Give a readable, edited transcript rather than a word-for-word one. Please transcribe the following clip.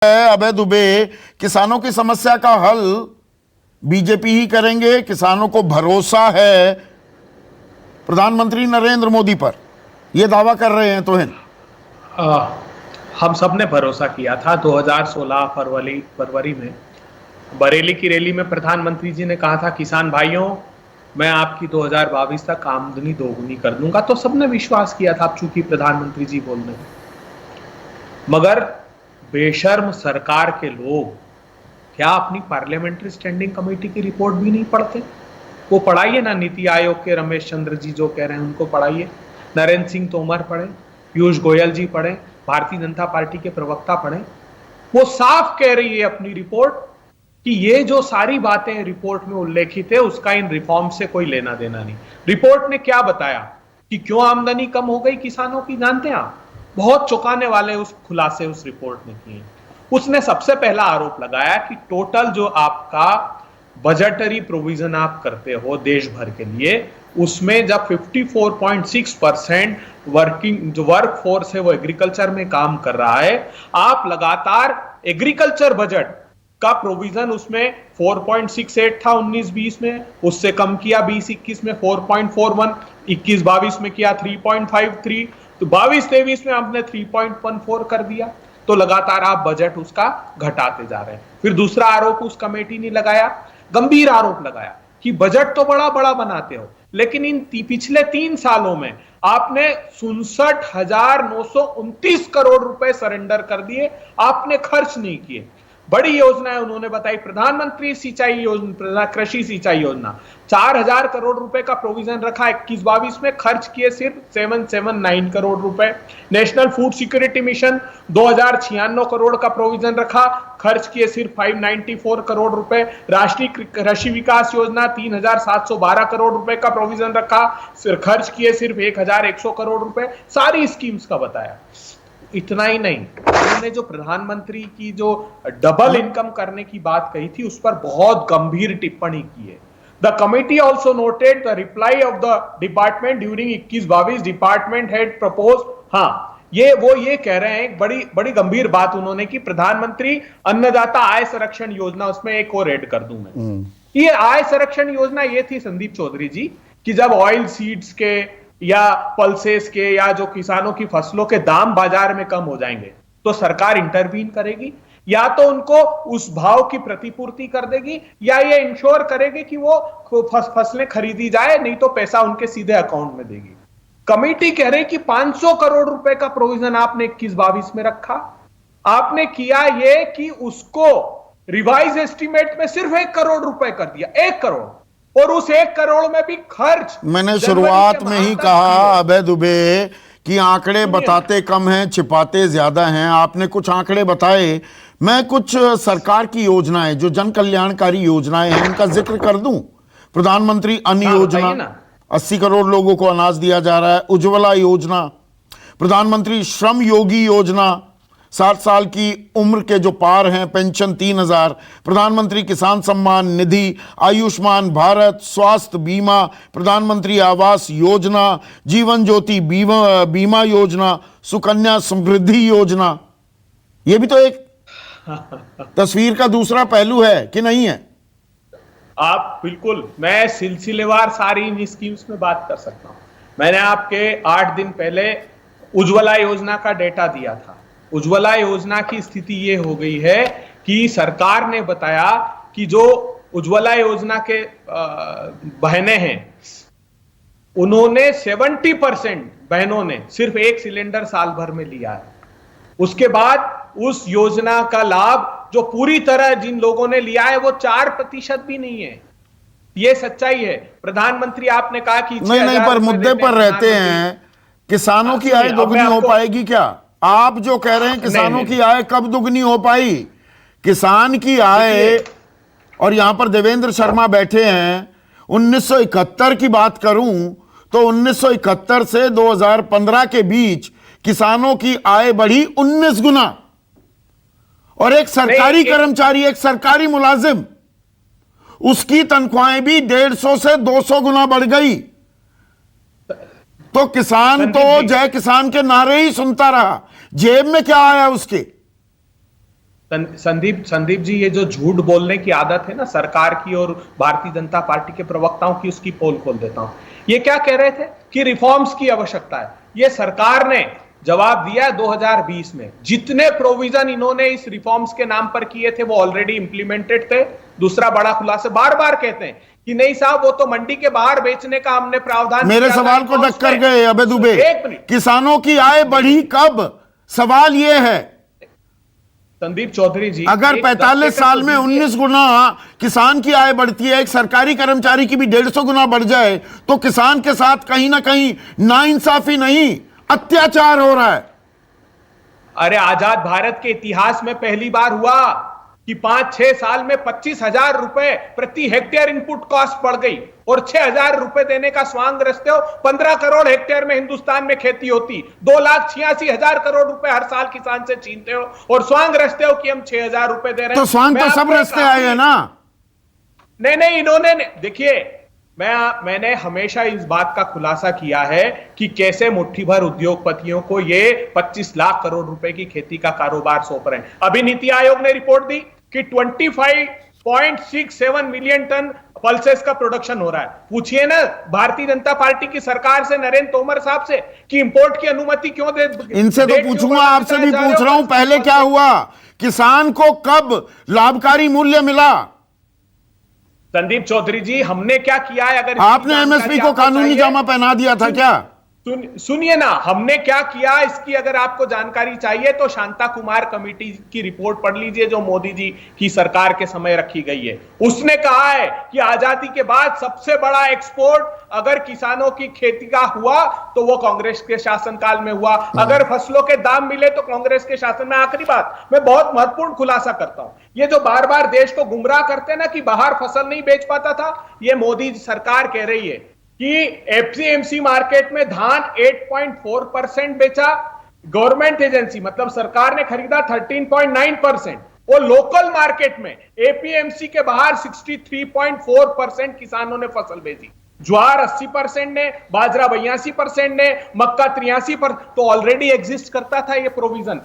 अभय दुबे, किसानों की समस्या का हल बीजेपी ही करेंगे, किसानों को भरोसा है प्रधानमंत्री नरेंद्र मोदी पर, यह दावा कर रहे हैं तोहिन। हम सब ने भरोसा किया था 2016 फरवरी में बरेली की रैली में प्रधानमंत्री जी ने कहा था, किसान भाइयों मैं आपकी 2022 तक आमदनी दोगुनी कर दूंगा। तो सबने विश्वास किया था, चूंकि प्रधानमंत्री जी बोल रहे हैं। मगर बेशर्म सरकार के लोग क्या अपनी पार्लियामेंट्री स्टैंडिंग कमेटी की रिपोर्ट भी नहीं पढ़ते? वो पढ़ाइए ना, नीति आयोग के रमेश चंद्र जी जो कह रहे हैं उनको पढ़ाइए, नरेंद्र सिंह तोमर पढ़े, पीयूष गोयल जी पढ़े, भारतीय जनता पार्टी के प्रवक्ता पढ़े। वो साफ कह रही है अपनी रिपोर्ट कि ये जो सारी बातें रिपोर्ट में उल्लेखित है उसका इन रिफॉर्म से कोई लेना देना नहीं। रिपोर्ट ने क्या बताया कि क्यों आमदनी कम हो गई किसानों की, जानते हैं आप? बहुत चौंकाने वाले उस खुलासे उस रिपोर्ट ने किए। उसने सबसे पहला आरोप लगाया कि टोटल जो आपका बजटरी प्रोविजन आप करते हो देश भर के लिए, उसमें जब 54.6% वर्किंग जो वर्क फोर्स है वो एग्रीकल्चर में काम कर रहा है, आप लगातार एग्रीकल्चर बजट का प्रोविजन उसमें 4.68 था 19-20 में, उससे कम किया 20-21 में 4.41, 21-22 में किया 3.53, तो 22-23 में आपने 3.14 कर दिया। तो लगातार आप बजट उसका घटाते जा रहे हैं। फिर दूसरा आरोप उस कमेटी ने लगाया, गंभीर आरोप लगाया कि बजट तो बड़ा बड़ा बनाते हो, लेकिन इन पिछले 3 सालों में आपने 67,929 करोड़ रुपए सरेंडर कर दिए, आपने खर्च नहीं किए। बड़ी योजनाएं उन्होंने बताई, प्रधानमंत्री सिंचाई योजना, कृषि सिंचाई योजना, 4,000 करोड़ रुपए का प्रोविजन रखा 21-22 में, खर्च किए सिर्फ 779 करोड़ रुपए। National food security mission 2,096 crore का प्रोविजन रखा, खर्च किए सिर्फ 594 करोड़ रुपए। राष्ट्रीय कृषि विकास योजना 3,712 करोड़ रुपए का प्रोविजन रखा, खर्च किए सिर्फ 1,100 करोड़ रुपए। सारी स्कीम्स का बताया। इतना ही नहीं, उन्होंने जो प्रधानमंत्री की जो डबल इनकम करने की बात कही थी उस पर बहुत गंभीर टिप्पणी की है। The committee also noted the reply off the department during 21-22 department had propose. हाँ, ये कह रहे हैं, बड़ी गंभीर बात उन्होंने की, प्रधानमंत्री अन्नदाता आय संरक्षण योजना, उसमें एक और ऐड कर दूं मैं। ये आय संरक्षण योजना ये थी संदीप चौधरी जी कि जब ऑयल सीड्स के या पल्सेस के या जो किसानों की फसलों के दाम बाजार में कम हो जाएंगे तो सरकार इंटरवीन करेगी, या तो उनको उस भाव की प्रतिपूर्ति कर देगी या ये इंश्योर करेगी कि वो फसलें खरीदी जाए, नहीं तो पैसा उनके सीधे अकाउंट में देगी। कमेटी कह रही कि 500 करोड़ रुपए का प्रोविजन आपने 21-22 में रखा, आपने किया ये कि उसको रिवाइज एस्टीमेट में सिर्फ 1 करोड़ रुपए कर दिया, 1 करोड़, और उस 1 करोड़ में भी खर्च मैंने शुरुआत में ही कहा अभय दुबे कि आंकड़े बताते कम हैं, छिपाते ज्यादा हैं। आपने कुछ आंकड़े बताए, मैं कुछ सरकार की योजनाएं जो जन कल्याणकारी योजनाएं हैं उनका जिक्र कर दूं। प्रधानमंत्री अन्न योजना, 80 करोड़ लोगों को अनाज दिया जा रहा है। उज्ज्वला योजना, प्रधानमंत्री श्रम योगी योजना, 60 साल की उम्र के जो पार हैं पेंशन 3,000, प्रधानमंत्री किसान सम्मान निधि, आयुष्मान भारत, स्वास्थ्य बीमा, प्रधानमंत्री आवास योजना, जीवन ज्योति बीमा योजना, सुकन्या समृद्धि योजना। यह भी तो एक तस्वीर का दूसरा पहलू है कि नहीं है? आप बिल्कुल, मैं सिलसिलेवार सारी इन स्कीम्स में बात कर सकता हूं। मैंने आपके 8 दिन पहले उज्ज्वला योजना का डेटा दिया था। उज्ज्वला योजना की स्थिति ये हो गई है कि सरकार ने बताया कि जो उज्ज्वला योजना के बहनें हैं उन्होंने 70% बहनों ने सिर्फ 1 सिलेंडर साल भर में लिया है। उसके बाद उस योजना का लाभ जो पूरी तरह जिन लोगों ने लिया है वो 4% भी नहीं है। ये सच्चाई है। प्रधानमंत्री आपने कहा कि नहीं, पर मुद्दे पर रहते हैं। किसानों की आय दोगुनी हो पाएगी क्या? आप जो कह रहे हैं किसानों की आय कब दुगनी हो पाई? किसान की आय, और यहां पर देवेंद्र शर्मा बैठे हैं, 1971 की बात करूं तो 1971 से 2015 के बीच किसानों की आय बढ़ी 19 गुना, और एक सरकारी कर्मचारी, एक सरकारी मुलाजिम, उसकी तनख्वाहें भी 150 से 200 गुना बढ़ गई। तो किसान तो जय किसान के नारे ही सुनता रहा, जेब में क्या आया उसके? संदीप जी, ये जो झूठ बोलने की आदत है ना सरकार की और भारतीय जनता पार्टी के प्रवक्ताओं की, उसकी पोल खोल देता हूं। ये क्या कह रहे थे कि रिफॉर्म्स की आवश्यकता है। ये सरकार ने जवाब दिया 2020 में। जितने प्रोविजन इन्होंने इस रिफॉर्म्स के नाम पर किए थे वो ऑलरेडी इंप्लीमेंटेड थे। दूसरा बड़ा खुलासा, बार बार कहते हैं कि नहीं साहब वो तो मंडी के बाहर बेचने का हमने प्रावधान। मेरे सवाल को टक्कर गए अबे दुबे। किसानों की आय बढ़ी कब? सवाल यह है संदीप चौधरी जी, अगर 45 साल में 19 गुना किसान की आय बढ़ती है, एक सरकारी कर्मचारी की भी 150 गुना बढ़ जाए, तो किसान के साथ कहीं ना कहीं नाइंसाफी नहीं, अत्याचार हो रहा है। अरे आजाद भारत के इतिहास में पहली बार हुआ कि 5-6 साल में 25,000 रुपए प्रति हेक्टेयर इनपुट कॉस्ट बढ़ गई, और 6,000 रुपए देने का स्वांग रचते हो। 15 करोड़ हेक्टेयर में हिंदुस्तान में खेती होती, 2,86,000 करोड़ रुपए हर साल किसान से छीनते हो और स्वांग रचते हो कि हम 6,000 रुपए दे रहे हैं। तो स्वांग तो सब रचते आए हैं ना। नहीं, इन्होंने देखिए, मैंने हमेशा इस बात का खुलासा किया है कि कैसे मुट्ठी भर उद्योगपतियों को ये 25 लाख करोड़ रुपए की खेती का कारोबार सौंप रहे हैं। अभी नीति आयोग ने रिपोर्ट दी कि 25.67 मिलियन टन पल्सेस का प्रोडक्शन हो रहा है। पूछिए ना भारतीय जनता पार्टी की सरकार से, नरेंद्र तोमर साहब से, कि इंपोर्ट की अनुमति क्यों दे। इनसे तो पूछूंगा, आपसे भी पूछ रहा हूं, पहले क्या हुआ? किसान को कब लाभकारी मूल्य मिला? संदीप चौधरी जी, हमने क्या किया है? अगर आपने एमएसपी को कानूनी जामा पहना दिया था क्या? सुनिए ना, हमने क्या किया इसकी अगर आपको जानकारी चाहिए तो शांता कुमार कमेटी की रिपोर्ट पढ़ लीजिए, जो मोदी जी की सरकार के समय रखी गई है। उसने कहा है कि आजादी के बाद सबसे बड़ा एक्सपोर्ट अगर किसानों की खेती का हुआ तो वो कांग्रेस के शासनकाल में हुआ। अगर फसलों के दाम मिले तो कांग्रेस के शासन में। आखिरी बात, मैं बहुत महत्वपूर्ण खुलासा करता हूं। ये जो बार बार देश को गुमराह करते हैं ना कि बाहर फसल नहीं बेच पाता था, ये मोदी सरकार कह रही है कि एफसीएमसी मार्केट में धान 8.4% बेचा, गवर्नमेंट एजेंसी मतलब सरकार ने खरीदा 13.9%, और लोकल मार्केट में एपीएमसी के बाहर 63.4% किसानों ने फसल बेची। ज्वार 80% ने, बाजरा 82% ने, मक्का 83%। तो ऑलरेडी एग्जिस्ट करता था ये प्रोविजन।